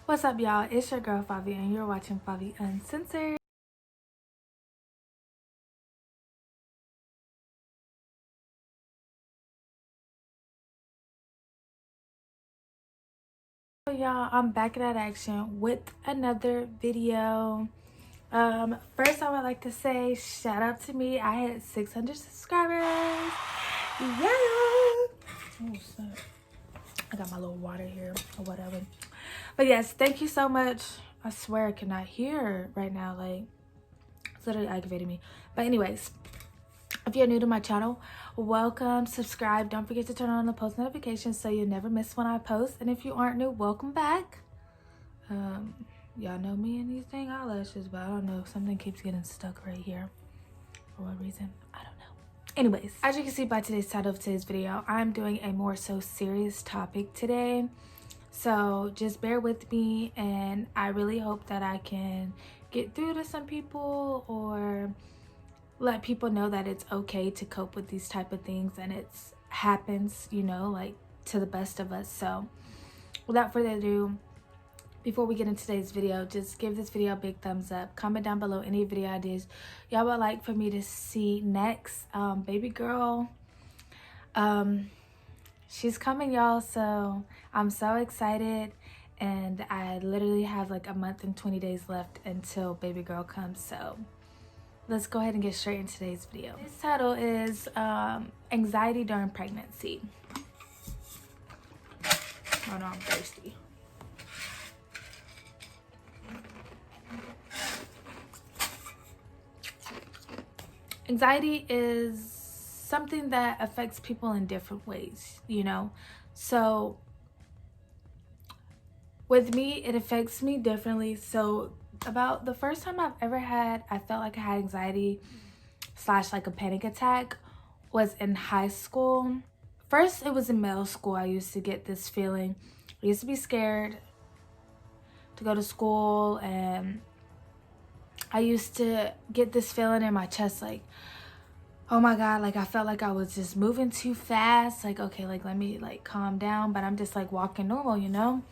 What's up, y'all? It's your girl Favi, and you're watching Favi Uncensored. So y'all, I'm back at action with another video. First I would like to say shout out to me. I hit 600 subscribers. Yeah. Oh snap. I got my little water here or whatever. But yes, thank you so much. I swear I cannot hear right now. Like, it's literally aggravating me. But anyways, if you're new to my channel, welcome, subscribe. Don't forget to turn on the post notifications so you'll never miss when I post. And if you aren't new, welcome back. Y'all know me and these dang eyelashes, but I don't know, something keeps getting stuck right here. For what reason? I don't know. Anyways, as you can see by today's title of today's video, I'm doing a more so serious topic today. So just bear with me, and I really hope that I can get through to some people or let people know that it's okay to cope with these type of things, and it's happens, you know, like to the best of us. So without further ado, before we get into today's video, just give this video a big thumbs up. Comment down below any video ideas y'all would like for me to see next. Baby girl, she's coming, y'all, so I'm so excited. And I literally have like a month and 20 days left until baby girl comes, so let's go ahead and get straight into today's video. This title is anxiety during pregnancy. Oh no, I'm thirsty. Anxiety is something that affects people in different ways, you know? So with me, it affects me differently. So about the first time I've ever had, I felt like I had anxiety / like a panic attack was in high school. First, it was in middle school. I used to get this feeling. I used to be scared to go to school, and I used to get this feeling in my chest like, oh my God, like I felt like I was just moving too fast. Like, okay, like let me like calm down, but I'm just like walking normal, you know?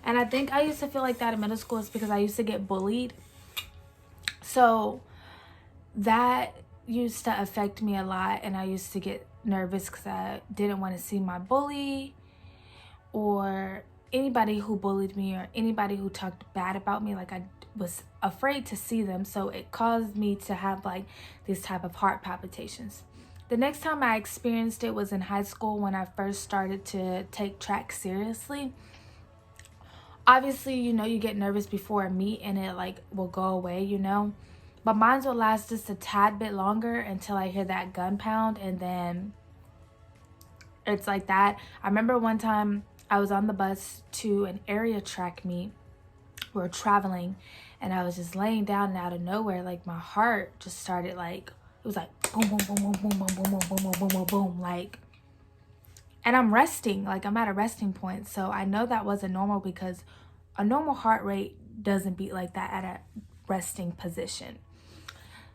And I think I used to feel like that in middle school is because I used to get bullied. So that used to affect me a lot, and I used to get nervous because I didn't want to see my bully or anybody who bullied me or anybody who talked bad about me. Like I was afraid to see them, so it caused me to have like these type of heart palpitations. The next time I experienced it was in high school when I first started to take track seriously. Obviously, you know, you get nervous before a meet and it like will go away, you know, but mine will last just a tad bit longer until I hear that gun pound, and then it's like that. I remember one time I was on the bus to an area track meet. We were traveling, and I was just laying down, and out of nowhere, like my heart just started like, it was like boom, boom, boom, boom, boom, boom, boom, boom, boom, boom, boom, boom, like, and I'm resting, like I'm at a resting point. So I know that wasn't normal because a normal heart rate doesn't beat like that at a resting position.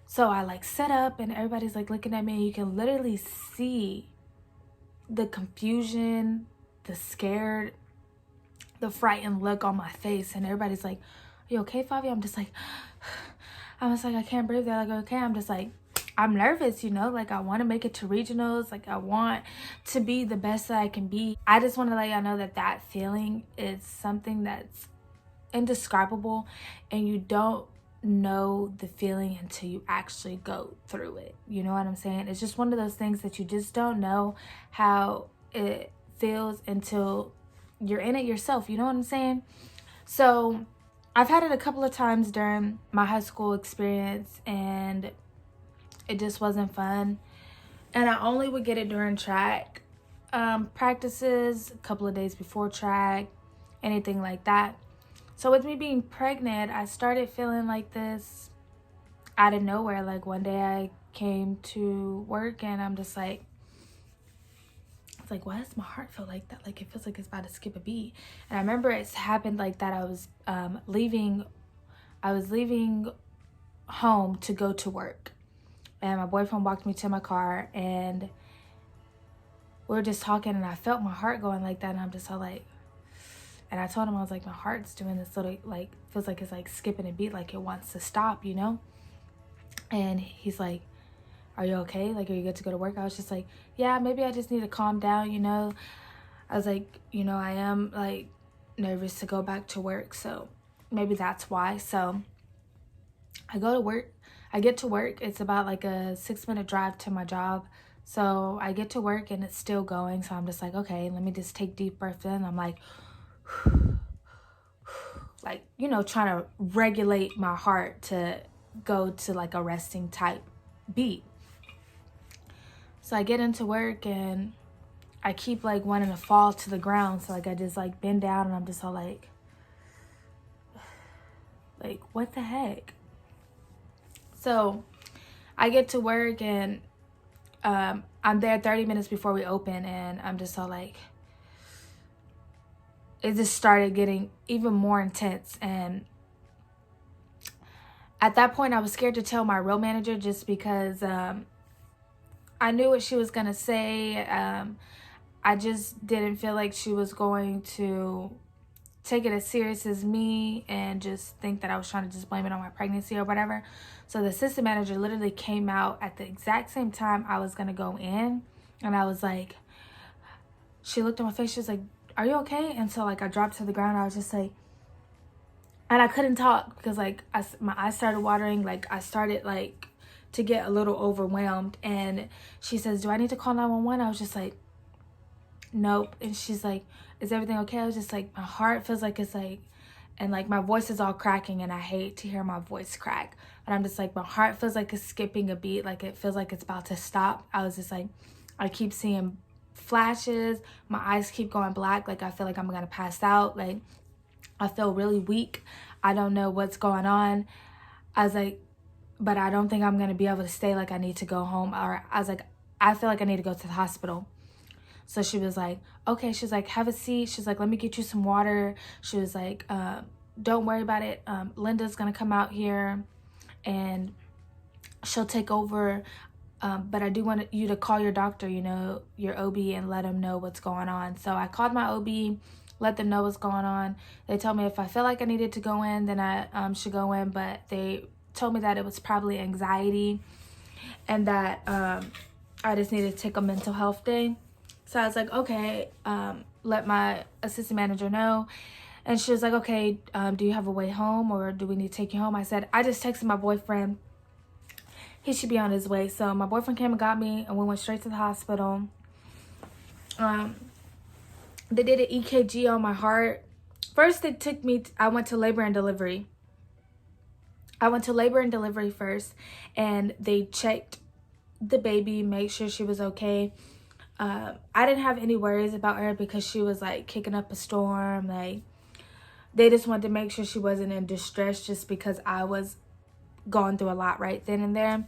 So I like set up, and everybody's like looking at me, and you can literally see the confusion, the scared, the frightened look on my face, and everybody's like, are you okay, Favi? I'm just like, I was like, I can't breathe. They're like, okay. I'm just like, I'm nervous, you know, like I want to make it to regionals. Like I want to be the best that I can be. I just want to let y'all know that that feeling is something that's indescribable, and you don't know the feeling until you actually go through it. You know what I'm saying? It's just one of those things that you just don't know how it feels until you're in it yourself. You know what I'm saying? So I've had it a couple of times during my high school experience, and it just wasn't fun. And I only would get it during track practices, a couple of days before track, anything like that. So with me being pregnant, I started feeling like this out of nowhere. Like one day I came to work, and I'm just like, it's like, why does my heart feel like that? Like it feels like it's about to skip a beat. And I remember it's happened like that. I was leaving home to go to work, and my boyfriend walked me to my car, and we were just talking, and I felt my heart going like that, and I'm just all like, And I told him, I was like, my heart's doing this little, like, feels like it's like skipping a beat, like it wants to stop, you know? And he's like, are you okay? Like, are you good to go to work? I was just like, yeah, maybe I just need to calm down, you know? I was like, you know, I am like nervous to go back to work, so maybe that's why. So I go to work. I get to work. It's about like a 6-minute drive to my job. So I get to work and it's still going. So I'm just like, okay, let me just take deep breath in. I'm like, you know, trying to regulate my heart to go to like a resting type beat. So I get into work and I keep like wanting to fall to the ground. So like I just like bend down and I'm just all like what the heck? So I get to work and I'm there 30 minutes before we open, and I'm just all like, it just started getting even more intense. And at that point I was scared to tell my real manager, just because I knew what she was gonna say. I just didn't feel like she was going to take it as serious as me and just think that I was trying to just blame it on my pregnancy or whatever. So the assistant manager literally came out at the exact same time I was gonna go in, and I was like, she looked at my face, she was like, are you okay? And so like I dropped to the ground. I was just like, and I couldn't talk because like my eyes started watering. Like I started like to get a little overwhelmed. And she says, do I need to call 911? I was just like, nope. And she's like, is everything okay? I was just like, my heart feels like it's like, and like my voice is all cracking, and I hate to hear my voice crack, but I'm just like, my heart feels like it's skipping a beat, like it feels like it's about to stop. I was just like, I keep seeing flashes, my eyes keep going black, like I feel like I'm gonna pass out, like I feel really weak, I don't know what's going on. I was like, but I don't think I'm gonna be able to stay, like I need to go home. Or I was like, I feel like I need to go to the hospital. So she was like, okay. She's like, have a seat. She's like, let me get you some water. She was like, don't worry about it. Linda's gonna come out here and she'll take over. But I do want you to call your doctor, you know, your OB, and let him know what's going on. So I called my OB, let them know what's going on. They told me if I feel like I needed to go in, then I should go in. But they told me that it was probably anxiety and that I just needed to take a mental health day. So I was like, okay, let my assistant manager know. And she was like, okay, do you have a way home, or do we need to take you home? I said, I just texted my boyfriend. He should be on his way. So my boyfriend came and got me, and we went straight to the hospital. They did an EKG on my heart. First, they took me, I went to labor and delivery. I went to labor and delivery first, and they checked the baby, made sure she was okay. I didn't have any worries about her because she was like kicking up a storm. Like they just wanted to make sure she wasn't in distress, just because I was going through a lot right then and there.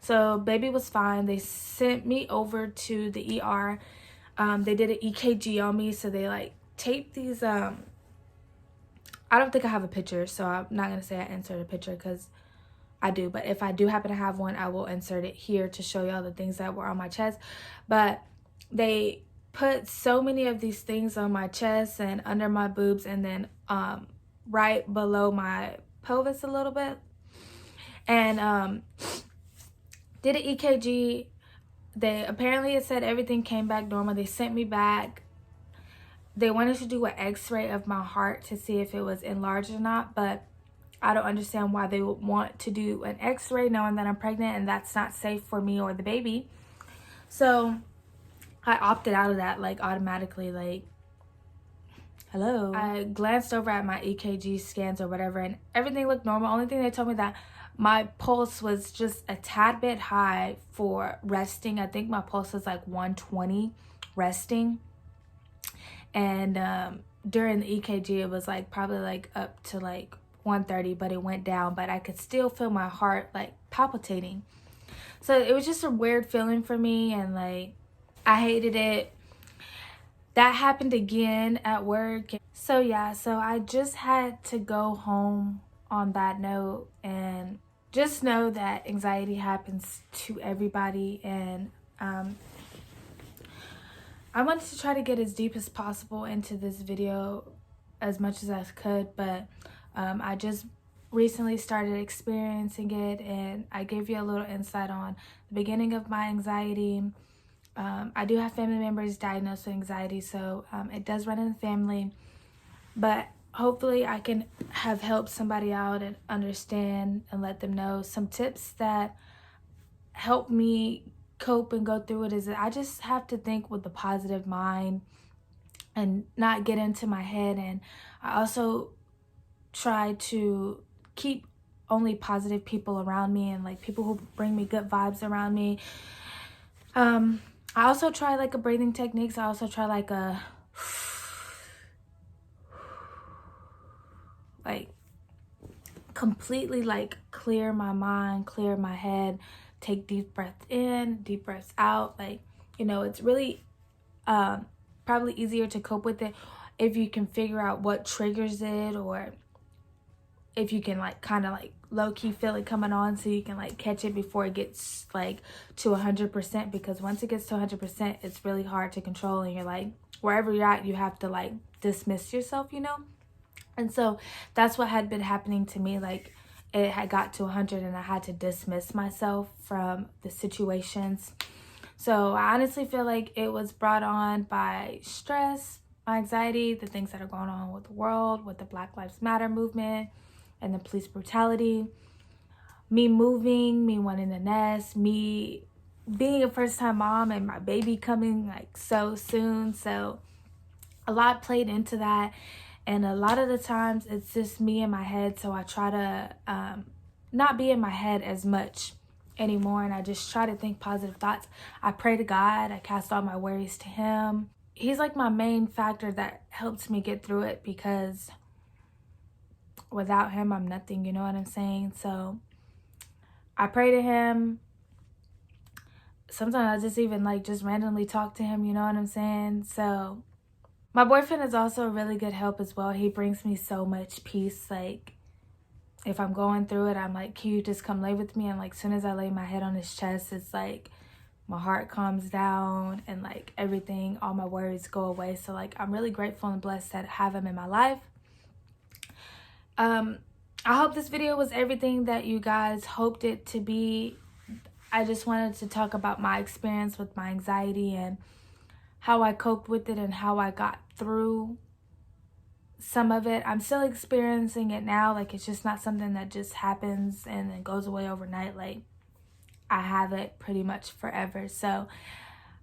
So baby was fine. They sent me over to the ER. They did an EKG on me. So they like taped these, I don't think I have a picture, so I'm not going to say I inserted a picture because I do. But if I do happen to have one, I will insert it here to show y'all the things that were on my chest. But they put so many of these things on my chest and under my boobs, and then right below my pelvis a little bit. And did an EKG. They apparently, it said everything came back normal. They sent me back. They wanted to do an x-ray of my heart to see if it was enlarged or not, but I don't understand why they would want to do an x-ray knowing that I'm pregnant, and that's not safe for me or the baby. So I opted out of that, like automatically, like, hello. I glanced over at my EKG scans or whatever, and everything looked normal. Only thing they told me that my pulse was just a tad bit high for resting. I think my pulse was like 120 resting. And during the EKG, it was like probably like up to like 130, but it went down. But I could still feel my heart like palpitating. So it was just a weird feeling for me, and like I hated it. That happened again at work. So yeah, so I just had to go home on that note, and just know that anxiety happens to everybody. And I wanted to try to get as deep as possible into this video, as much as I could, but I just recently started experiencing it, and I gave you a little insight on the beginning of my anxiety. I do have family members diagnosed with anxiety, so it does run in the family, but hopefully I can have helped somebody out and understand and let them know some tips that help me cope and go through it. Is that I just have to think with a positive mind and not get into my head, and I also try to keep only positive people around me and like people who bring me good vibes around me. I also try like a breathing techniques. I also try like a completely like clear my mind, clear my head, take deep breaths in, deep breaths out. Like, you know, it's really probably easier to cope with it if you can figure out what triggers it, or if you can like kind of like low-key feel it coming on, so you can like catch it before it gets like to 100%, because once it gets to 100%, it's really hard to control, and you're like, wherever you're at, you have to like dismiss yourself, you know. And so that's what had been happening to me. Like, it had got to 100 and I had to dismiss myself from the situations. So I honestly feel like it was brought on by stress, my anxiety, the things that are going on with the world, with the Black Lives Matter movement and the police brutality, me moving, me wanting a nest, me being a first-time mom and my baby coming like so soon. So a lot played into that. And a lot of the times it's just me in my head. So I try to not be in my head as much anymore. And I just try to think positive thoughts. I pray to God. I cast all my worries to him. He's like my main factor that helps me get through it, because without him, I'm nothing. You know what I'm saying? So I pray to him. Sometimes I just even like just randomly talk to him. You know what I'm saying? So my boyfriend is also a really good help as well. He brings me so much peace. Like, if I'm going through it, I'm like, can you just come lay with me? And like, as soon as I lay my head on his chest, it's like my heart calms down and like everything, all my worries go away. So like, I'm really grateful and blessed to have him in my life. I hope this video was everything that you guys hoped it to be. I just wanted to talk about my experience with my anxiety and how I coped with it and how I got through some of it. I'm still experiencing it now. Like, it's just not something that just happens and then goes away overnight. Like, I have it pretty much forever. So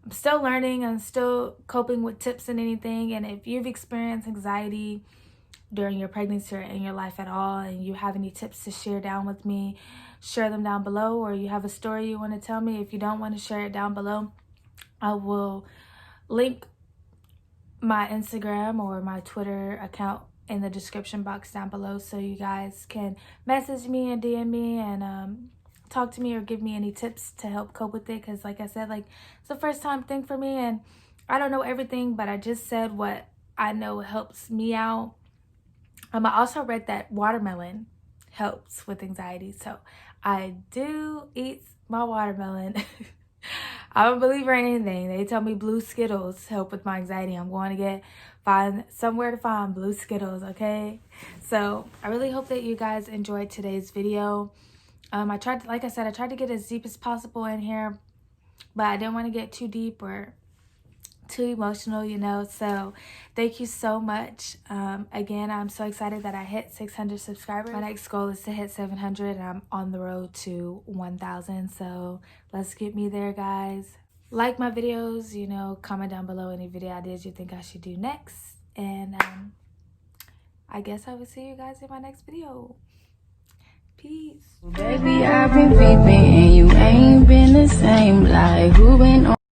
I'm still learning. I'm still coping with tips and anything. And if you've experienced anxiety during your pregnancy or in your life at all, and you have any tips to share down with me, share them down below. Or you have a story you want to tell me, if you don't want to share it down below, I will link my Instagram or my Twitter account in the description box down below, so you guys can message me and DM me and talk to me or give me any tips to help cope with it. Because like I said, like, it's the first time thing for me, and I don't know everything, but I just said what I know helps me out. I also read that watermelon helps with anxiety, so I do eat my watermelon. I'm a believer in anything. They tell me blue Skittles help with my anxiety. I'm going to find somewhere to find blue Skittles, okay? So I really hope that you guys enjoyed today's video. Like I said, I tried to get as deep as possible in here, but I didn't want to get too deep or too emotional, you know. So thank you so much. Again, I'm so excited that I hit 600 subscribers. My next goal is to hit 700, and I'm on the road to 1,000. So let's get me there, guys. Like my videos, you know, comment down below any video ideas you think I should do next. And I guess I will see you guys in my next video. Peace. Baby, I've been peeping and you ain't been the same. Like, who been on